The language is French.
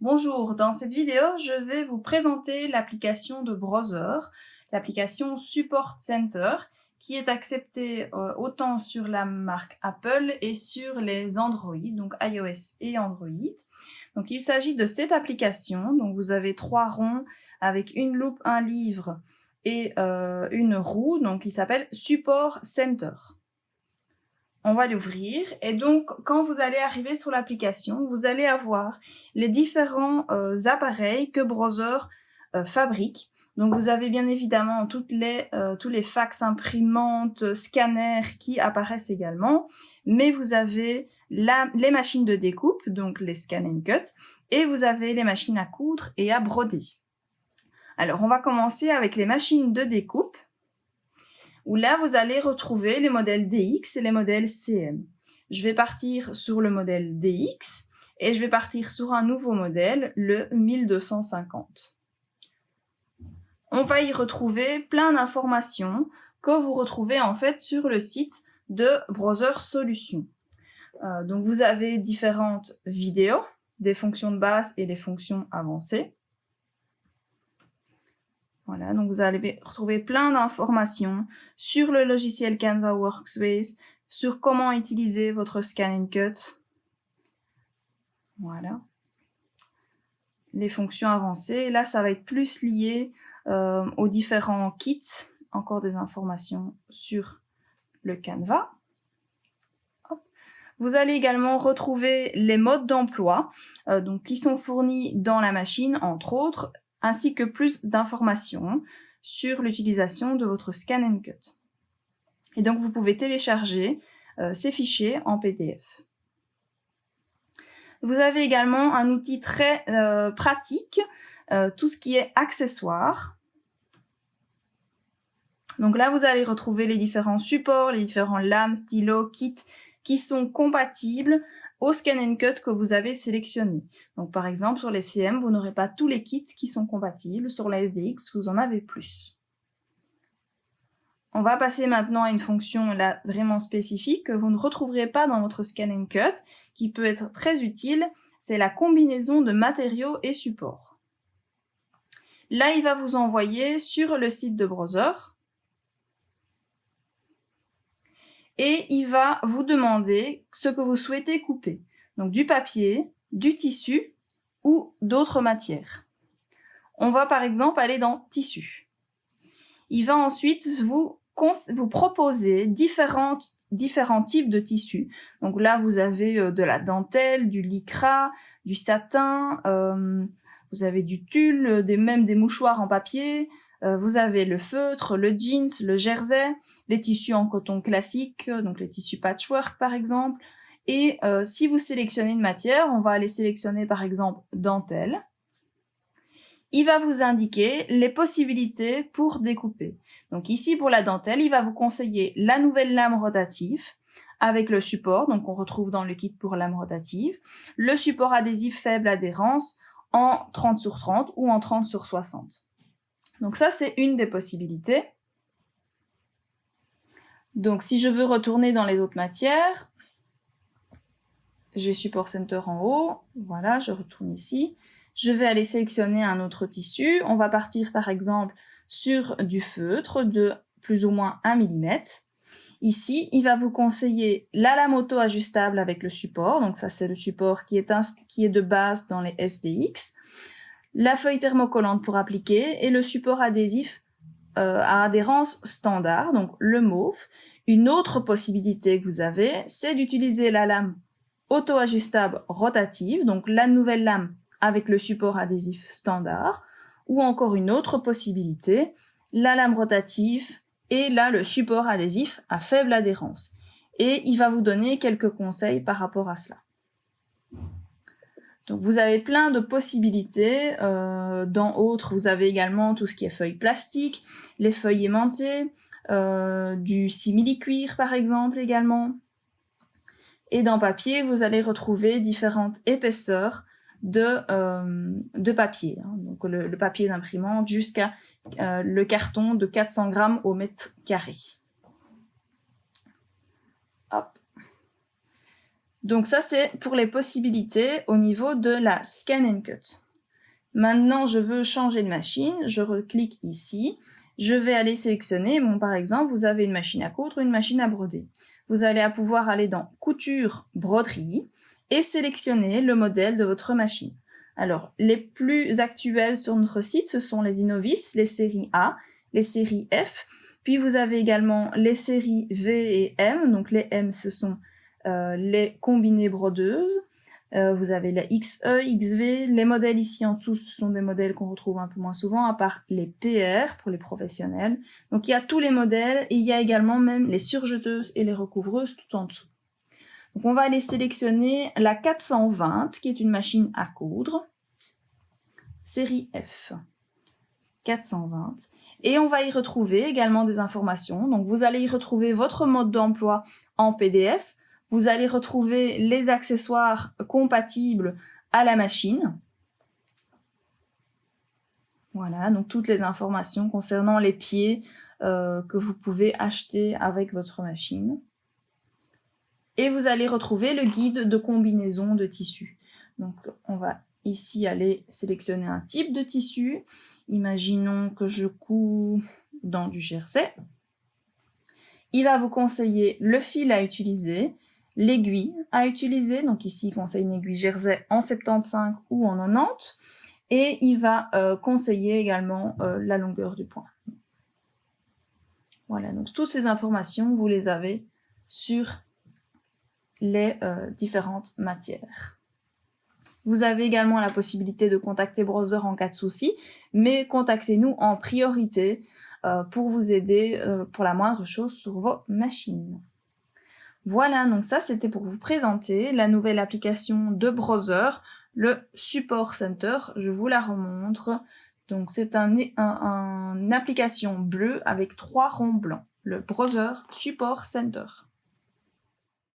Bonjour, dans cette vidéo, je vais vous présenter l'application de browser, l'application Support Center, qui est acceptée autant sur la marque Apple et sur les Android, donc iOS et Android. Donc il s'agit de cette application, donc vous avez 3 ronds avec une loupe, un livre et une roue, donc il s'appelle Support Center. On va l'ouvrir et donc quand vous allez arriver sur l'application, vous allez avoir les différents appareils que Browser fabrique. Donc vous avez bien évidemment tous les fax imprimantes, scanners qui apparaissent également, mais vous avez les machines de découpe, donc les scan and cut, et vous avez les machines à coudre et à broder. Alors on va commencer avec les machines de découpe, où là, vous allez retrouver les modèles DX et les modèles CM. Je vais partir sur le modèle DX et je vais partir sur un nouveau modèle, le 1250. On va y retrouver plein d'informations que vous retrouvez en fait sur le site de Browser Solutions. Donc vous avez différentes vidéos, des fonctions de base et des fonctions avancées. Voilà, donc vous allez retrouver plein d'informations sur le logiciel Canva Workspace, sur comment utiliser votre Scan and Cut. Voilà. Les fonctions avancées. Là, ça va être plus lié aux différents kits. Encore des informations sur le Canva. Hop. Vous allez également retrouver les modes d'emploi donc qui sont fournis dans la machine, entre autres, ainsi que plus d'informations sur l'utilisation de votre Scan and Cut. Et donc, vous pouvez télécharger ces fichiers en PDF. Vous avez également un outil très pratique, tout ce qui est accessoires. Donc là, vous allez retrouver les différents supports, les différents lames, stylos, kits qui sont compatibles au Scan and Cut que vous avez sélectionné. Donc par exemple, sur les CM, vous n'aurez pas tous les kits qui sont compatibles. Sur la SDX, vous en avez plus. On va passer maintenant à une fonction là vraiment spécifique que vous ne retrouverez pas dans votre Scan and Cut, qui peut être très utile, c'est la combinaison de matériaux et supports. Là, il va vous envoyer sur le site de Browser et il va vous demander ce que vous souhaitez couper. Donc du papier, du tissu ou d'autres matières. On va par exemple aller dans tissu. Il va ensuite vous proposer différents types de tissus. Donc là, vous avez de la dentelle, du lycra, du satin, vous avez du tulle, même des mouchoirs en papier, vous avez le feutre, le jeans, le jersey, les tissus en coton classique, donc les tissus patchwork par exemple. Et si vous sélectionnez une matière, on va aller sélectionner par exemple dentelle. Il va vous indiquer les possibilités pour découper. Donc ici, pour la dentelle, il va vous conseiller la nouvelle lame rotative avec le support, donc on retrouve dans le kit pour lame rotative, le support adhésif faible adhérence en 30/30 ou en 30/60. Donc ça, c'est une des possibilités. Donc si je veux retourner dans les autres matières, j'ai Support Center en haut, voilà, je retourne ici. Je vais aller sélectionner un autre tissu. On va partir par exemple sur du feutre de plus ou moins 1 mm. Ici, il va vous conseiller la lame auto-ajustable avec le support. Donc ça, c'est le support qui est de base dans les SDX. La feuille thermocollante pour appliquer et le support adhésif à adhérence standard, donc le mauve. Une autre possibilité que vous avez, c'est d'utiliser la lame auto-ajustable rotative, donc la nouvelle lame avec le support adhésif standard, ou encore une autre possibilité, la lame rotative et là le support adhésif à faible adhérence. Et il va vous donner quelques conseils par rapport à cela. Donc vous avez plein de possibilités. Dans autres, vous avez également tout ce qui est feuilles plastiques, les feuilles aimantées, du simili-cuir par exemple également. Et dans papier, vous allez retrouver différentes épaisseurs de papier. Hein. Donc le papier d'imprimante jusqu'à le carton de 400 grammes au mètre carré. Hop. Donc ça, c'est pour les possibilités au niveau de la Scan and Cut. Maintenant, je veux changer de machine, je reclique ici, je vais aller sélectionner, bon, par exemple, vous avez une machine à coudre, une machine à broder. Vous allez pouvoir aller dans Couture, Broderie et sélectionner le modèle de votre machine. Alors, les plus actuels sur notre site, ce sont les Innovis, les séries A, les séries F, puis vous avez également les séries V et M, donc les M, ce sont les combinées brodeuses. Vous avez la XE, XV, les modèles ici en dessous, ce sont des modèles qu'on retrouve un peu moins souvent, à part les PR pour les professionnels. Donc il y a tous les modèles et il y a également même les surjeteuses et les recouvreuses tout en dessous. Donc on va aller sélectionner la 420 qui est une machine à coudre, série F. 420. Et on va y retrouver également des informations. Donc vous allez y retrouver votre mode d'emploi en PDF. Vous allez retrouver les accessoires compatibles à la machine. Voilà, donc toutes les informations concernant les pieds que vous pouvez acheter avec votre machine. Et vous allez retrouver le guide de combinaison de tissus. Donc on va ici aller sélectionner un type de tissu. Imaginons que je couds dans du jersey. Il va vous conseiller le fil à utiliser, l'aiguille à utiliser. Donc ici, il conseille une aiguille jersey en 75 ou en 90. Et il va conseiller également la longueur du point. Voilà, donc toutes ces informations, vous les avez sur les différentes matières. Vous avez également la possibilité de contacter Brother en cas de souci, mais contactez-nous en priorité pour vous aider pour la moindre chose sur vos machines. Voilà, donc ça c'était pour vous présenter la nouvelle application de Brother, le Support Center. Je vous la remontre. Donc c'est une application bleue avec 3 ronds blancs, le Brother Support Center.